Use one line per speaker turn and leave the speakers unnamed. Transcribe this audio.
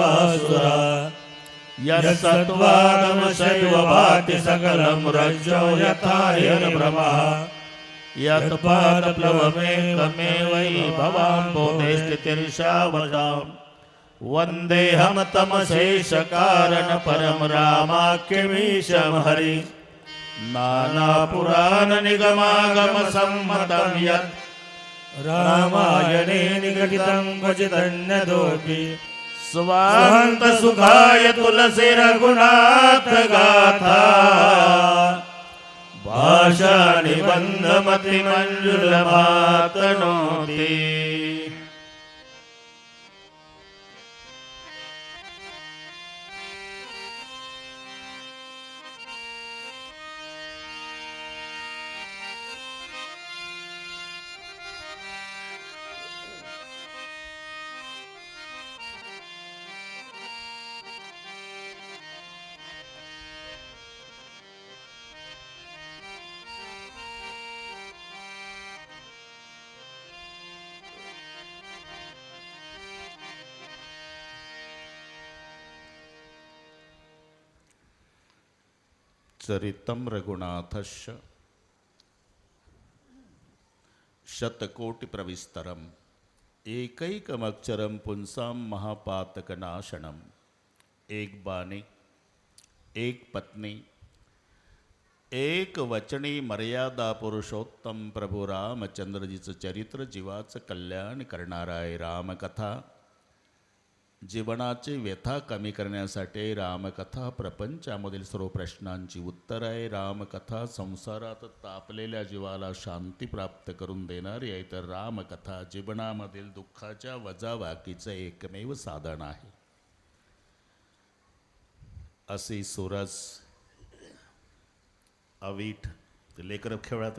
देवासुरा यत्सत्त्वादमशैव भाति सकलं रज्जो यथा हिरण्यप्रभः यत्पादप्लवमेकमेवै भवाम्बोधेस्थितिर्षावजाम् वन्देऽहं तमशेषकारणपरं रामाख्यमीशं हरि नानापुराणनिगमागमसम्मतं यत् रामायणे निगदितं क्वचिदन्यदोऽपि स्वान्तसुखाय तुलसीरघुनाथगाथा भाषानिबन्धमतिमञ्जुलमातनोति चरितं रघुनाथस्य शतकोटिप्रविस्तरम् एकैकमक्षरं पुंसां महापातकनाशनम् एक बाणी एक पत्नी एक वचनी मर्यादा पुरुषोत्तम प्रभू रामचंद्रजीचं चरित्र जीवाचं कल्याण करणारा आहे रामकथा जीवनाची व्यथा कमी करण्यासाठी रामकथा प्रपंचामधील सर्व प्रश्नांची उत्तर आहे रामकथा संसारात तापलेल्या जीवाला शांती प्राप्त करून देणारी आहे तर रामकथा जीवनामधील दुःखाच्या वजावाकीचं एकमेव साधन आहे असे सुरस अवीट लेकर खेळात